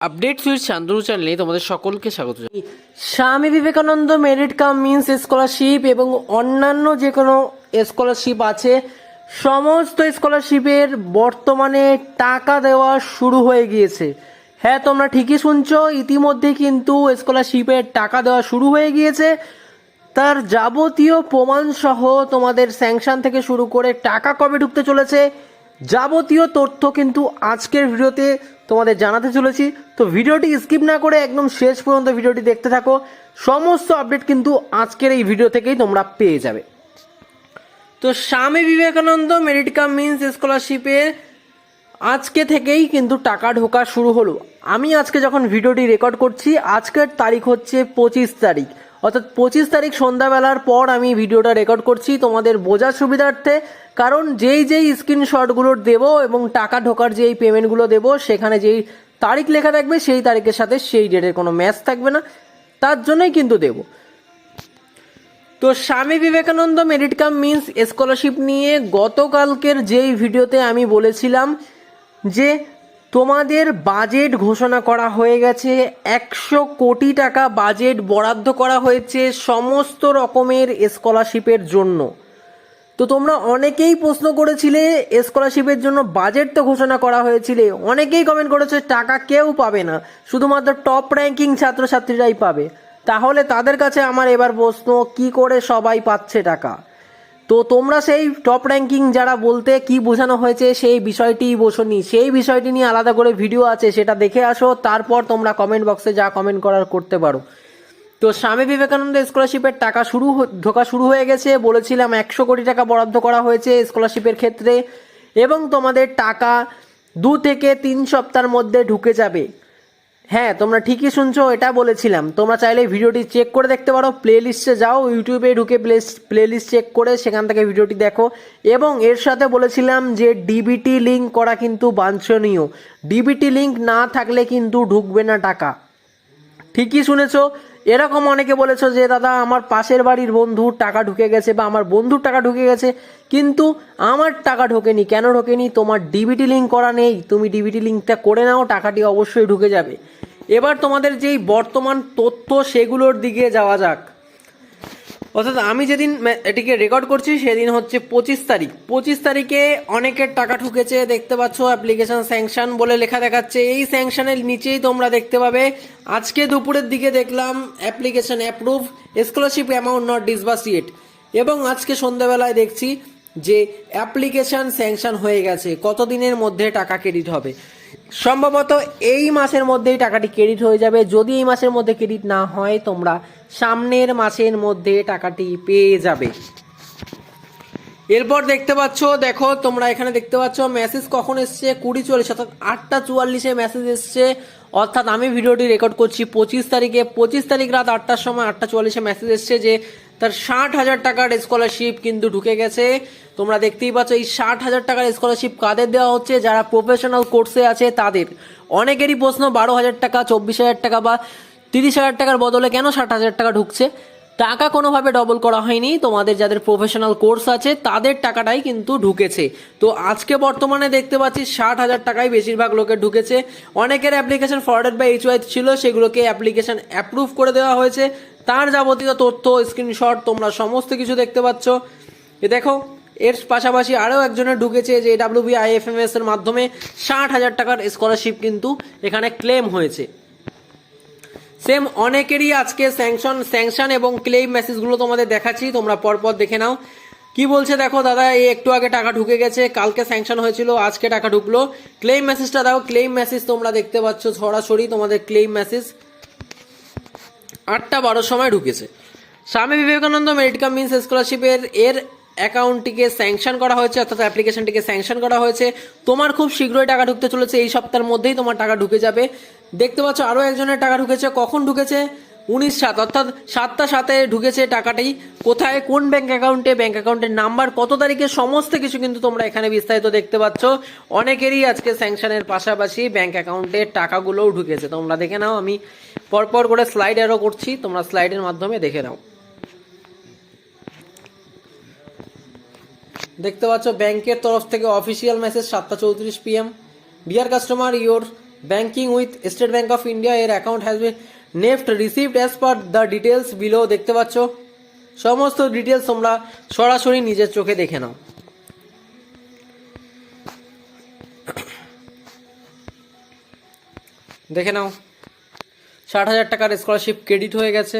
Update switch Shantanu চ্যানেলে তোমাদের সকলকে স্বাগত জানাই। Swami Vivekananda merit cum means scholarship এবং অন্যান্য যে কোনো স্কলারশিপ আছে, সমস্ত স্কলারশিপের বর্তমানে টাকা দেওয়া শুরু হয়ে গিয়েছে। হ্যাঁ, তোমরা ঠিকই শুনছো, ইতিমধ্যে কিন্তু স্কলারশিপের টাকা দেওয়া শুরু হয়ে গিয়েছে। তার যাবতীয় প্রমাণ সহ তোমাদের স্যাংশন থেকে শুরু করে টাকা কবে ঢুকতে চলেছে, যাবতীয় তথ্য কিন্তু আজকের ভিডিওতে তোমাদের জানাতে চলেছি। তো ভিডিওটি স্কিপ না করে একদম শেষ পর্যন্ত ভিডিওটি দেখতে থাকো। সমস্ত আপডেট কিন্তু আজকের এই ভিডিও থেকেই তোমরা পেয়ে যাবে। তো Swami Vivekananda merit cum means স্কলারশিপে আজকে থেকেই কিন্তু টাকা ঢোকা শুরু হলো। আমি আজকে যখন ভিডিওটি রেকর্ড করছি, আজকের তারিখ হচ্ছে 25 তারিখ, অর্থাৎ 25 তারিখ সন্ধ্যাবেলার পর আমি ভিডিওটা রেকর্ড করছি তোমাদের বোঝার সুবিধার্থে। কারণ যেই স্ক্রিনশটগুলো দেবো এবং টাকা ঢোকার যেই পেমেন্টগুলো দেবো, সেখানে যেই তারিখ লেখা থাকবে সেই তারিখের সাথে সেই ডেটের কোনো ম্যাচ থাকবে না, তার জন্যই কিন্তু দেবো। তো Swami Vivekananda merit cum means scholarship নিয়ে গতকালকের যেই ভিডিওতে আমি বলেছিলাম যে তোমাদের বাজেট ঘোষণা করা হয়ে গেছে, 100 কোটি টাকা বাজেট বরাদ্দ করা হয়েছে সমস্ত রকমের স্কলারশিপের জন্য। তো তোমরা অনেকেই প্রশ্ন করেছিলে স্কলারশিপের জন্য বাজেট তো ঘোষণা করা হয়েছিল, অনেকেই কমেন্ট করেছে টাকা কেউ পাবে না, শুধুমাত্র টপ র্যাঙ্কিং ছাত্রছাত্রীরাই পাবে। তাহলে তাদের কাছে আমার এবার প্রশ্ন, কি করে সবাই পাচ্ছে টাকা? তো তোমরা সেই টপ র্যাঙ্কিং যারা বলতে কি বোঝানো হয়েছে সেই বিষয়টিই বোঝোনি, সেই বিষয়টি নিয়ে আলাদা করে ভিডিও আছে, সেটা দেখে আসো, তারপর তোমরা কমেন্ট বক্সে যা কমেন্ট করার করতে পারো। তো স্বামী বিবেকানন্দ স্কলারশিপের টাকা ঢোকা শুরু হয়ে গেছে। বলেছিলাম 100 কোটি টাকা বরাদ্দ করা হয়েছে স্কলারশিপের ক্ষেত্রে, এবং তোমাদের টাকা 2 থেকে 3 সপ্তাহের মধ্যে ঢুকে যাবে। হ্যাঁ, তোমরা ঠিকই শুনছো, এটা বলেছিলাম। তোমরা চাইলে ভিডিওটি চেক করে দেখতে পারো, প্লে লিস্টে যাও, ইউটিউবে ঢুকে প্লে লিস্ট চেক করে সেখান থেকে ভিডিওটি দেখো। এবং এর সাথে বলেছিলাম যে ডিবিটি লিঙ্ক করা কিন্তু বাঞ্ছনীয়, ডিবিটি লিঙ্ক না থাকলে কিন্তু ঢুকবে না টাকা। ঠিকই শুনেছো। এরকম অনেকে বলেছো যে দাদা আমার পাশের বাড়ির বন্ধুর টাকা ঢুকে গেছে বা আমার বন্ধুর টাকা ঢুকে গেছে, কিন্তু আমার টাকা ঢোকেনি। কেন ঢোকেনি? তোমার ডিবিটি লিঙ্ক করা নেই। তুমি ডিবিটি লিঙ্কটা করে নাও, টাকাটি অবশ্যই ঢুকে যাবে। এবার তোমাদের যেই বর্তমান তথ্য সেগুলোর দিকে যাওয়া যাক। অর্থাৎ আমি যেদিন এটিকে রেকর্ড করছি সেদিন হচ্ছে 25 তারিখ। 25 তারিখে অনেকের টাকা ঢুকেছে, দেখতে পাচ্ছ অ্যাপ্লিকেশন স্যাংশন বলে লেখা দেখাচ্ছে। এই স্যাংশনের নিচেই তোমরা দেখতে পাবে আজকে দুপুরের দিকে দেখলাম application approve, scholarship amount not disburse yet. এবং আজকে সন্ধ্যাবেলায় দেখছি যে অ্যাপ্লিকেশন স্যাংশন হয়ে গেছে। কতদিনের মধ্যে টাকা ক্রেডিট হবে? সম্ভবত এই মাসের মধ্যেই টাকাটি ক্রেডিট হয়ে যাবে। যদি এই মাসের মধ্যে ক্রেডিট না হয়, তোমরা সামনের মাসের মধ্যে টাকাটি পেয়ে যাবে। এরপর দেখতে পাচ্ছ, দেখো তোমরা এখানে দেখতে পাচ্ছ মেসেজ কখন এসছে, 20:40 অর্থাৎ 8:44 মেসেজ এসছে। অর্থাৎ আমি ভিডিওটি রেকর্ড করছি 25 তারিখে, 25 তারিখ রাত 8টার সময় 8:44 মেসেজ এসছে যে তার 60,000 টাকার স্কলারশিপ কিন্তু ঢুকে গেছে। তোমরা দেখতেই পাচ্ছ এই 60,000 টাকার স্কলারশিপ কাদের দেওয়া হচ্ছে? যারা প্রফেশনাল কোর্সে আছে তাদের। অনেকেরই প্রশ্ন 12,000 টাকা, 24,000 টাকা বা 30,000 টাকার বদলে কেন 60,000 টাকা ঢুকছে? টাকা কোনোভাবে ডবল করা হয়নি, তোমাদের যাদের প্রফেশনাল কোর্স আছে তাদের টাকাটাই কিন্তু ঢুকেছে। তো আজকে বর্তমানে দেখতে পাচ্ছি 60,000 টাকাই বেশিরভাগ লোকের ঢুকেছে। অনেকের অ্যাপ্লিকেশন ফরওয়ার্ডেড বাই HY ছিল, সেগুলোকে অ্যাপ্লিকেশন অ্যাপ্রুভ করে দেওয়া হয়েছে। তার যাবতীয় তথ্য স্ক্রিনশট তোমরা সমস্ত কিছু দেখতে পাচ্ছ। এ দেখো, এর পাশাপাশি আরও একজনের ঢুকেছে যে WBIFMS এর মাধ্যমে 60,000 টাকার স্কলারশিপ কিন্তু এখানে ক্লেম হয়েছে। সেম অনেকেরই আজকে স্যাংশন এবং ক্লেম মেসেজগুলো তোমাদের দেখাচ্ছি, তোমরা পরপর দেখে নাও। কি বলছে দেখো, দাদা এই একটু আগে টাকা ঢুকে গেছে, কালকে স্যাংশন হয়েছিল, আজকে টাকা ঢুকলো। ক্লেম মেসেজটা দাও। ক্লেম মেসেজ তোমরা দেখতে পাচ্ছ সরাসরি, তোমাদের ক্লেম মেসেজ 8:12 সময় ঢুকেছে। Swami Vivekananda merit cum means স্কলারশিপের অ্যাকাউন্টটিকে স্যাংশন করা হয়েছে, অর্থাৎ অ্যাপ্লিকেশনটিকে স্যাংশন করা হয়েছে। তোমার খুব শীঘ্রই টাকা ঢুকতে চলেছে, এই সপ্তাহের মধ্যেই তোমার টাকা ঢুকে যাবে। দেখতে পাচ্ছ আরও একজনের টাকা ঢুকেছে। কখন ঢুকেছে? 19/7 অর্থাৎ 7/7 ঢুকেছে টাকাটি। কোথায়, কোন ব্যাংক অ্যাকাউন্টে, ব্যাংক অ্যাকাউন্টের নাম্বার, কত তারিখে, সমস্ত কিছু কিন্তু তোমরা এখানে বিস্তারিত দেখতে পাচ্ছ। অনেকেরই আজকে স্যাংশনের পাশাপাশি ব্যাংক অ্যাকাউন্টের টাকাগুলোও ঢুকেছে। তোমরা দেখে নাও, আমি পরপর করে স্লাইড অ্যারো করছি, তোমরা স্লাইডের মাধ্যমে দেখে নাও। দেখতে পাচ্ছ ব্যাংকের তরফ থেকে official message 7:34 PM। Dear customer, your banking with State Bank of India এর account has been NEFT received as per the details below. দেখতে পাচ্ছ সমস্ত ডিটেলস তোমরা সরাসরি নিজের চোখে দেখে নাও। দেখে নাও 60,000 টাকার স্কলারশিপ ক্রেডিট হয়ে গেছে,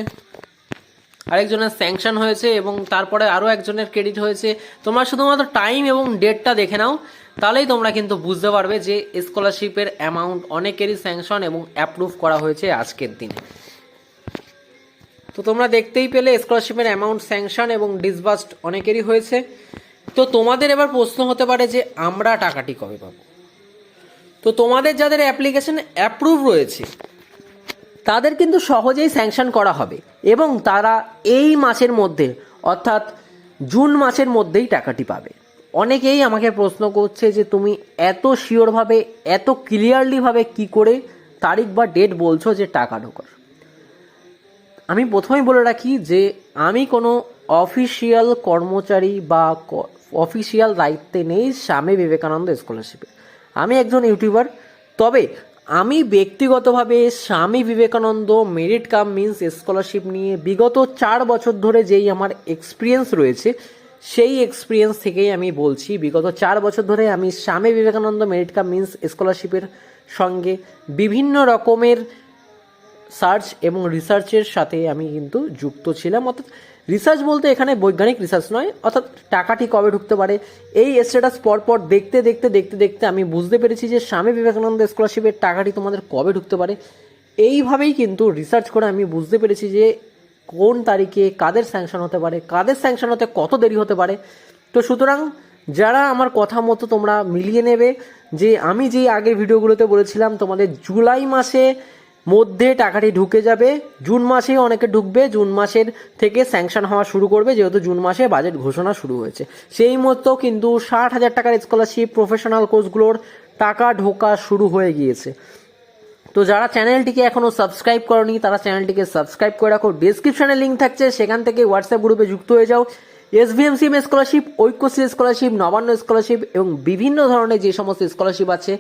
আরেকজনের স্যাংশন হয়েছে এবং তারপরে আরও একজনের ক্রেডিট হয়েছে। তোমরা শুধুমাত্র টাইম এবং ডেটটা দেখে নাও, তাহলেই তোমরা কিন্তু বুঝতে পারবে যে স্কলারশিপের অ্যামাউন্ট অনেকেরই স্যাংশন এবং অ্যাপ্রুভ করা হয়েছে আজকের দিনে। তো তোমরা দেখতেই পেলে স্কলারশিপের অ্যামাউন্ট স্যাংশন এবং ডিসবার্সড অনেকেরই হয়েছে। তো তোমাদের এবার প্রশ্ন হতে পারে যে আমরা টাকাটি কবে পাবো। তো তোমাদের যাদের অ্যাপ্লিকেশন অ্যাপ্রুভ রয়েছে তাদের কিন্তু সহজেই স্যাংশন করা হবে এবং তারা এই মাসের মধ্যে অর্থাৎ জুন মাসের মধ্যেই টাকাটি পাবে। অনেকেই আমাকে প্রশ্ন করছে যে তুমি এত শিওরভাবে এত ক্লিয়ারলিভাবে কি করে তারিখ বা ডেট বলছো যে টাকা ঢোকার। আমি প্রথমেই বলে রাখি যে আমি কোনো অফিসিয়াল কর্মচারী বা অফিসিয়াল দায়িত্বে নেই স্বামী বিবেকানন্দ স্কলারশিপে। আমি একজন ইউটিউবার, তবে আমি ব্যক্তিগতভাবে Swami Vivekananda merit cum means scholarship নিয়ে বিগত 4 বছর ধরে যেই আমার এক্সপিরিয়েন্স রয়েছে সেই এক্সপিরিয়েন্স থেকেই আমি বলছি। বিগত 4 বছর ধরে আমি Swami Vivekananda merit cum means স্কলারশিপের সঙ্গে বিভিন্ন রকমের সার্চ এবং রিসার্চের সাথে আমি কিন্তু যুক্ত ছিলাম। অর্থাৎ রিসার্চ বলতে এখানে বৈজ্ঞানিক রিসার্চ নয়, অর্থাৎ টাকাটি কবে ঢুকতে পারে এই স্ট্যাটাস পরপর দেখতে দেখতে দেখতে দেখতে আমি বুঝতে পেরেছি যে স্বামী বিবেকানন্দ স্কলারশিপের টাকাটি তোমাদের কবে ঢুকতে পারে। এইভাবেই কিন্তু রিসার্চ করে আমি বুঝতে পেরেছি যে কোন তারিখে কাদের স্যাংশন হতে পারে, কাদের স্যাংশন হতে কত দেরি হতে পারে। তো সুতরাং যারা আমার কথা মতো তোমরা মিলিয়ে নেবে যে আমি যে আগের ভিডিওগুলোতে বলেছিলাম তোমাদের জুলাই মাসে মধ্যে টাকাটি ঢুকে যাবে, জুন মাসেই অনেকে ঢুকবে, জুন মাসের থেকে স্যাংশন হওয়া শুরু করবে যেহেতু জুন মাসে বাজেট ঘোষণা শুরু হয়েছে। সেই মতো কিন্তু 60,000 টাকার স্কলারশিপ প্রফেশনাল কোর্সগুলোর টাকা ঢোকা শুরু হয়ে গিয়েছে। তো যারা চ্যানেলটিকে এখনও সাবস্ক্রাইব করনি তারা চ্যানেলটিকে সাবস্ক্রাইব করে রাখো। ডেসক্রিপশনে লিঙ্ক থাকছে, সেখান থেকে হোয়াটসঅ্যাপ গ্রুপে যুক্ত হয়ে যাও। SVMCM scholarship, Aikyashree scholarship, Nabanna scholarship এবং বিভিন্ন ধরনের যে সমস্ত স্কলারশিপ আছে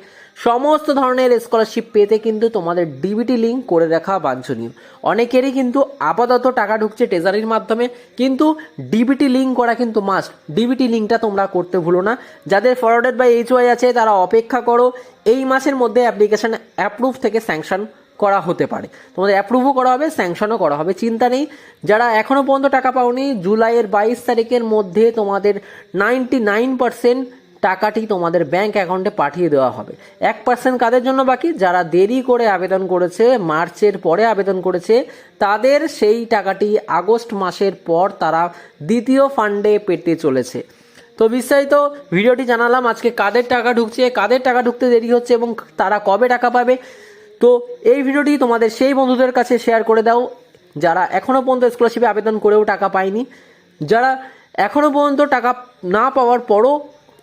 সমস্ত ধরনের স্কলারশিপ পেতে কিন্তু তোমাদের ডিবিটি লিঙ্ক করে রাখা বাঞ্ছনীয়। অনেকেরই কিন্তু আপাতত টাকা ঢুকছে ট্রেজারির মাধ্যমে, কিন্তু ডিবিটি লিঙ্ক করা কিন্তু মাস্ট। ডিবিটি লিঙ্কটা তোমরা করতে ভুলো না। যাদের ফরওয়ার্ডেড বাই HY আছে তারা অপেক্ষা করো, এই মাসের মধ্যে অ্যাপ্লিকেশন অ্যাপ্রুভ থেকে স্যাংশন করা হতে পারে, তোমাদের অ্যাপ্রুভও করা হবে, স্যাংশনও করা হবে, চিন্তা নেই। যারা এখনও পর্যন্ত টাকা পাওনি জুলাইয়ের 22 তারিখের মধ্যে তোমাদের 99% টাকাটি তোমাদের ব্যাংক অ্যাকাউন্টে পাঠিয়ে দেওয়া হবে। 1% কাদের জন্য বাকি, যারা দেরি করে আবেদন করেছে, মার্চের পরে আবেদন করেছে, তাদের সেই টাকাটি আগস্ট মাসের পর তারা দ্বিতীয় ফান্ডে পেতে চলেছে। তো বিস্তারিত ভিডিওটি জানালাম আজকে কাদের টাকা ঢুকছে, কাদের টাকা ঢুকতে দেরি হচ্ছে এবং তারা কবে টাকা পাবে। তো এই ভিডিওটি তোমাদের সেই বন্ধুদের কাছে শেয়ার করে দাও যারা এখনও পর্যন্ত স্কলারশিপে আবেদন করেও টাকা পায়নি, যারা এখনও পর্যন্ত টাকা না পাওয়ার পরও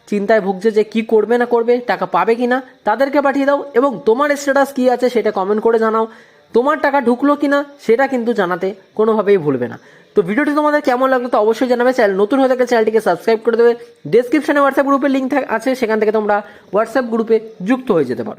চিন্তায় ভুগছে যে কি করবে না করবে, টাকা পাবে কি না, তাদেরকে পাঠিয়ে দাও এবং তোমার স্ট্যাটাস কী আছে সেটা কমেন্ট করে জানাও। তোমার টাকা ঢুকলো কি না সেটা কিন্তু জানাতে কোনোভাবেই ভুলবে না। তো ভিডিওটি তোমাদের কেমন লাগলো তো অবশ্যই জানাবে। চ্যানেল নতুন হয়ে থাকলে চ্যানেলটিকে সাবস্ক্রাইব করে দেবে। ডেসক্রিপশনে হোয়াটসঅ্যাপ গ্রুপের লিঙ্ক আছে, সেখান থেকে তোমরা হোয়াটসঅ্যাপ গ্রুপে যুক্ত হয়ে যেতে পারো।